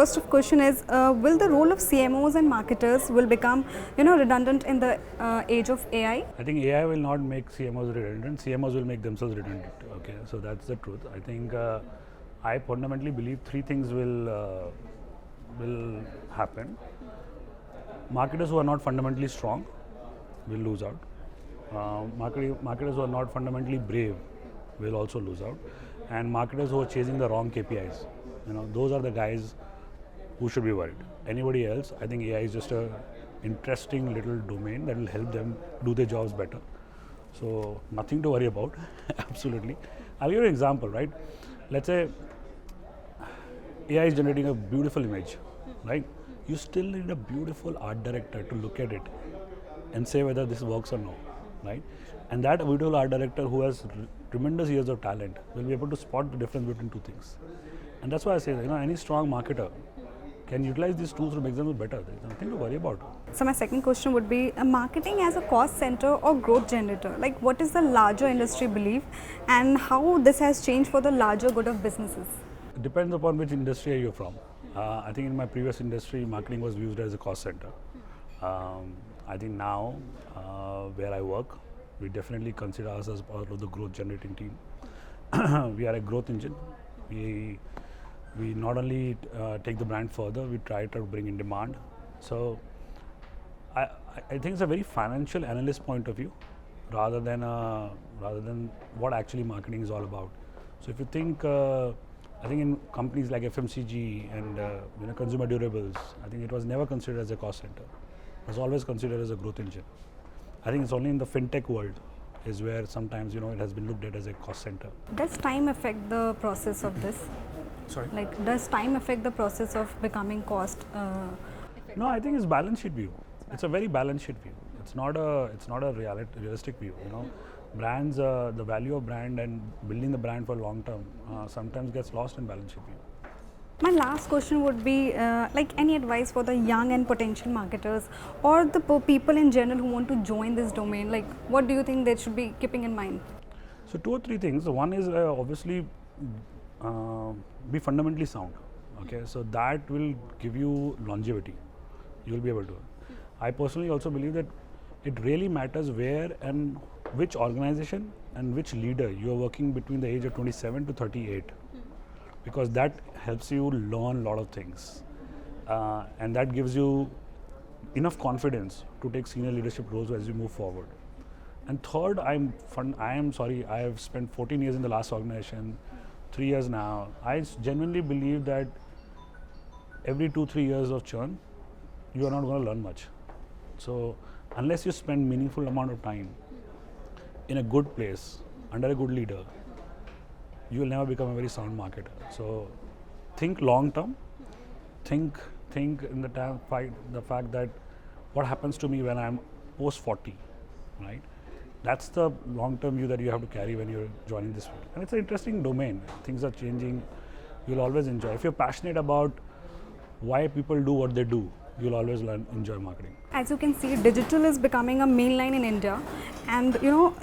first question is, will the role of CMOs and marketers will become, redundant in the age of AI? I think AI will not make CMOs redundant. CMOs will make themselves redundant. Okay, so that's the truth. I think I fundamentally believe three things will happen. Marketers who are not fundamentally strong will lose out. Marketers who are not fundamentally brave will also lose out, and marketers who are chasing the wrong KPIs, those are the guys who should be worried. Anybody else, I think AI is just a interesting little domain that will help them do their jobs better. So nothing to worry about. Absolutely. I'll give you an example, right? Let's say AI is generating a beautiful image, right? You still need a beautiful art director to look at it and say whether this works or no, right? And that beautiful art director who has tremendous years of talent will be able to spot the difference between two things. And that's why I say, any strong marketer can utilize these tools to make them better. There's nothing to worry about. So my second question would be, marketing as a cost center or growth generator? Like, what is the larger industry belief and how this has changed for the larger good of businesses? It depends upon which industry are you from. I think in my previous industry, marketing was viewed as a cost center. I think now, where I work, we definitely consider us as part of the growth generating team. We are a growth engine. We not only take the brand further, we try to bring in demand. So I think it's a very financial analyst point of view rather than what actually marketing is all about. So if you think, I think in companies like FMCG and consumer durables, I think it was never considered as a cost center. It was always considered as a growth engine. I think it's only in the fintech world is where sometimes it has been looked at as a cost center. Does time affect the process of this? Sorry? Like, does time affect the process of becoming cost? No, I think it's balance sheet view. It's a very balance sheet view. It's not a realistic view. Brands, the value of brand and building the brand for long term sometimes gets lost in balance sheet view. My last question would be, any advice for the young and potential marketers or the people in general who want to join this domain? Like, what do you think they should be keeping in mind? So 2 or 3 things. One is obviously be fundamentally sound. Okay, so that will give you longevity. You will be able to. I personally also believe that it really matters where and which organization and which leader you are working between the age of 27 to 38. Because that helps you learn a lot of things, and that gives you enough confidence to take senior leadership roles as you move forward. And third, I have spent 14 years in the last organization, 3 years now. I genuinely believe that every 2-3 years of churn, you are not going to learn much. So unless you spend meaningful amount of time in a good place under a good leader, you will never become a very sound marketer. So think long term. Think in the fact that what happens to me when I'm post 40, right? That's the long term view that you have to carry when you're joining this field. And it's an interesting domain. Things are changing. You'll always enjoy. If you're passionate about why people do what they do, you'll always enjoy marketing. As you can see, digital is becoming a mainline in India, and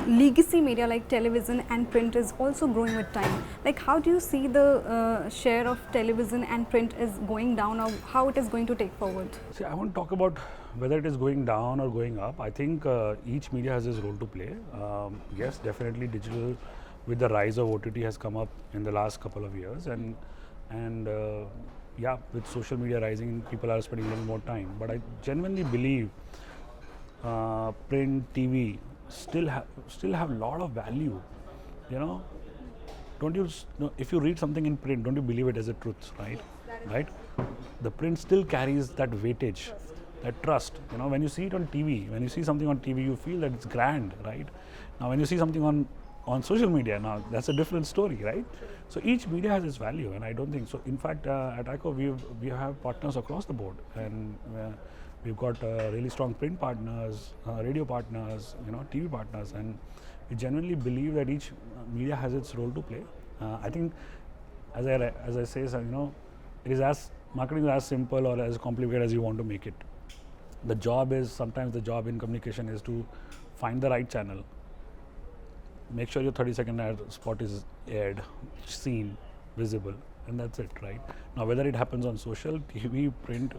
legacy media like television and print is also growing with time. Like, how do you see the share of television and print is going down, or how it is going to take forward? See, I won't talk about whether it is going down or going up. I think each media has its role to play. Yes, definitely digital with the rise of OTT has come up in the last couple of years, and yeah, with social media rising, people are spending a little more time. But I genuinely believe print, TV still have a lot of value. Don't you? If you read something in print, don't you believe it as a truth, right? Right? The print still carries that weightage, that trust. When you see it on TV, when you see something on TV, you feel that it's grand, right? Now, when you see something on social media, now that's a different story, right? So each media has its value, and I don't think so. In fact, at ACKO, we have partners across the board, and we've got really strong print partners, radio partners, TV partners, and we genuinely believe that each media has its role to play. I think, as I say, it is marketing is as simple or as complicated as you want to make it. Sometimes the job in communication is to find the right channel, make sure your 30-second ad spot is aired, seen, visible, and that's it, right? Now, whether it happens on social, TV, print,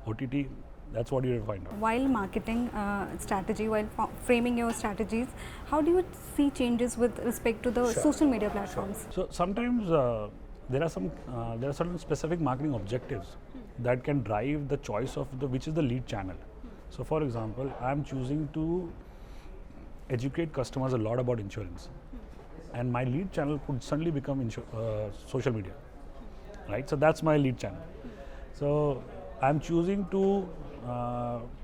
OTT, that's what you will find out. While marketing strategy, while framing your strategies, how do you see changes with respect to the social media platforms? So sometimes there are certain specific marketing objectives that can drive the choice of which is the lead channel. So, for example, I am choosing to educate customers a lot about insurance, and my lead channel could suddenly become social media, right? So that's my lead channel. So I'm choosing to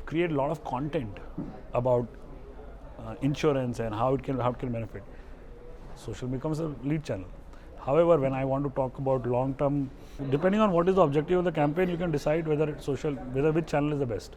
create a lot of content about insurance and how it can benefit. Social becomes a lead channel. However, when I want to talk about long term, depending on what is the objective of the campaign, you can decide whether it's social, which channel is the best.